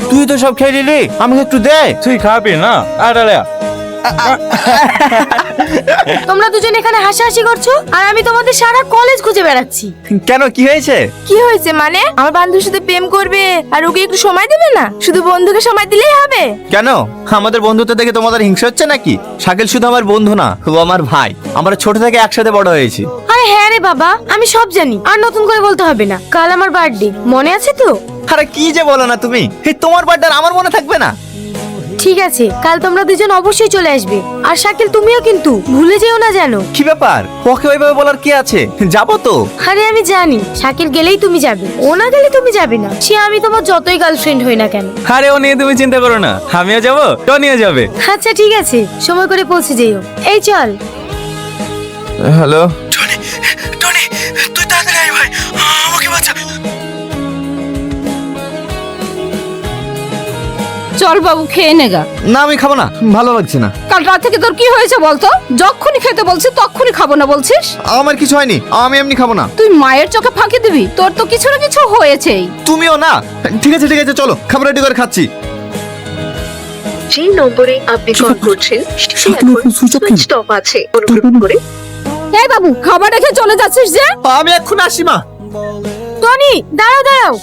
তুই তো সব খেয়ে নিলি, আমাকে একটু দে। তুই খাবি না? আরে তোমরা দুজন এখানে হাসাহাসি করছো আর আমি তোমাদের সারা কলেজ খুঁজে বেড়াচ্ছি। কেন, কি হয়েছে? কি হয়েছে মানে? আমার বান্ধবীর সাথে প্রেম করবে আর ওকে একটু সময় দেবে না? শুধু বন্ধুকে সময় দিলেই হবে? কেন, আমাদের বন্ধুত্ব দেখে তোমাদের হিংসা হচ্ছে নাকি? শাকিল শুধু আমার বন্ধু না, ও আমার ভাই। আমরা ছোট থেকে একসাথে বড় হয়েছি। আরে হ্যাঁ রে বাবা, আমি সব জানি, আর নতুন করে বলতে হবে না। কাল আমার বার্থডে, মনে আছে তো? আরে কি যে বলো না তুমি, তোমার বার্থডে আমার মনে থাকবে না? ঠিক আছে, কাল তোমরা দুজন অবশ্যই চলে আসবে। আর শাকিল তুমিও কিন্তু ভুলে যেও না যেন। কি ব্যাপার, ওকে ওইভাবে বলার কি আছে? যাবো তো। আরে আমি জানি শাকিল গেলেই তুমি যাবে, ও না গেলে তুমি যাবে না। সে আমি তোমার যতই গার্লফ্রেন্ড হই না কেন। আরে ও নিয়ে তুমি চিন্তা করো না, আমিও যাবো, টনিও যাবে। আচ্ছা ঠিক আছে, সময় করে পৌঁছে যেও। এই চল। হ্যালো। টনি, তুই তাড়াতাড়ি আয় ভাই, আমাকে বাঁচা। চল বাবু, খেয়ে নেগা। না আমি খাবো না, ভালো লাগছে না। কাল রাত থেকে তোর কি হয়েছে বলতো? যখনই খেতে বলছি তখনই খাবো না বলছিস। আমার কিছু হয়নি, আমি এমনি খাবো না। তুই মায়ের চোখে ফাঁকি দিবি? তোর তো কিছু না কিছু হয়েছেই। তুমিও না। ঠিক আছে ঠিক আছে, চলো খাবার রেডি করে খাচ্ছি। যে নম্বরে আপনি কল করছেন সেটি এখন সুইচ অফ আছে। অনুগ্রহ করে এই বাবু, খাবার রেখে চলে যাচ্ছিস যে? আমি এখন আসি মা। টনি দাঁড়াও দাঁড়াও,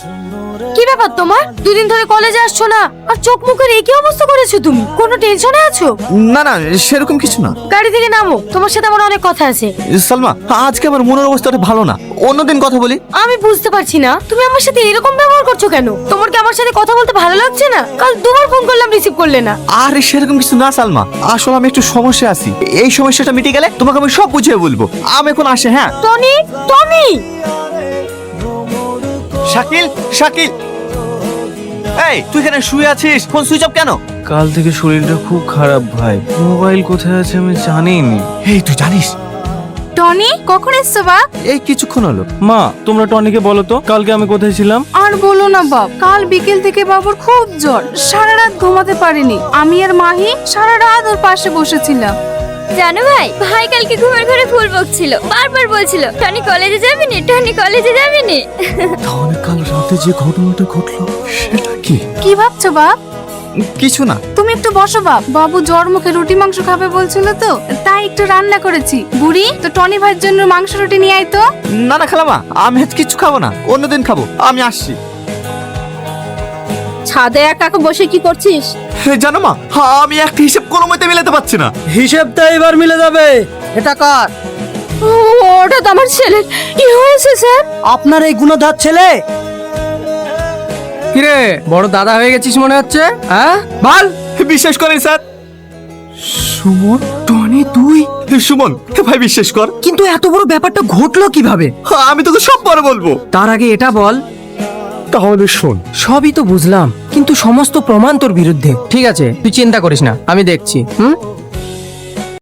কি ব্যাপার তোমার? দুদিন ধরে কলেজে আসছো না আর চোখ মুখের একই অবস্থা করেছো তুমি। কোনো টেনশনে আছো? না না, সেরকম কিছু না। গাড়ি থেকে নামো, তোমার সাথে আমার অনেক কথা আছে। সালমা, আজকে আমার মনের অবস্থাটা ভালো না, অন্যদিন কথা বলি। আমি বুঝতে পারছি না তুমি আমার সাথে এরকম ব্যবহার করছো কেন। তোমার কি আমার সাথে কথা বলতে ভালো লাগছে না? কাল দুবার ফোন করলাম, রিসিভ করলে না। আরে সেরকম কিছু না সালমা, আসলে আমি একটু সমস্যা আছি। এই সমস্যাটা মিটে গেলে তোমাকে আমি সব বুঝিয়ে বলবো। আমি এখন আসে। হ্যাঁ টনি, টনি। শাকিল, শাকিল, এই তুই এখানে শুয়ে আছিস, ফোন সুইচ অফ কেন? কাল থেকে শরীরটা খুব খারাপ ভাই, মোবাইল কোথায় আছে আমি জানিনি। এই তুই জানিস? টনি কখন এসছো বাপ? এই কিছুক্ষণ হলো। মা, তোমরা টনিকে বলো তো কালকে আমি কোথায় ছিলাম। আর বলো না বাপ, কাল বিকেল থেকে বাবুর খুব জ্বর, সারা রাত ঘুমাতে পারিনি। আমি আর মাহি সারা রাত ওর পাশে বসেছিলাম। জানো ভাই, ভাই কালকে ঘুমের ঘরে ফুল বকছিল, বারবার বলছিল টনি কলেজে যাবি নি, টনি কলেজে যাবি নি। তাহলে কাল রাতে যে ঘটনাটা ঘটলো সেটা কি? কি ভাবছো বাপ? কিছু না। তুমি একটু বসো বাপ, বাবু জ্বর মুখে রুটি মাংস খাবে বলছিল তো, তাই একটু রান্না করেছি। বুড়ি তো টনি ভাইয়ের জন্য মাংস রুটি নিয়ে আয় তো। না না খালামা, আমি আজ কিছু খাবো না, অন্যদিন খাবো। আমি আসছি। ছাদে একা একা বসে কি করছিস? জানো মা, আমি একটা হিসেব কোনো মতে মিলাতে পারছি না। হিসেবটা এবার মিলে যাবে। এটা কার? ওটা তো আমার ছেলে। কি হয়েছে স্যার? আপনার এই গুণধর ছেলে? কিরে, বড় দাদা হয়ে গেছিস মনে হচ্ছে, হ্যাঁ? বল। বিশ্বাস করেন স্যার। সুমন, টনি তুই? সুমন ভাই, বিশ্বাস কর। কিন্তু এত বড় ব্যাপারটা ঘটলো কিভাবে? আমি তোকে সব পরে বলবো। তার আগে এটা বল। তাহলে শোন। সবই তো বুঝলাম, কিন্তু সমস্ত প্রমাণ তোর বিরুদ্ধে। ঠিক আছে, তুই চিন্তা করিস না, আমি দেখছি।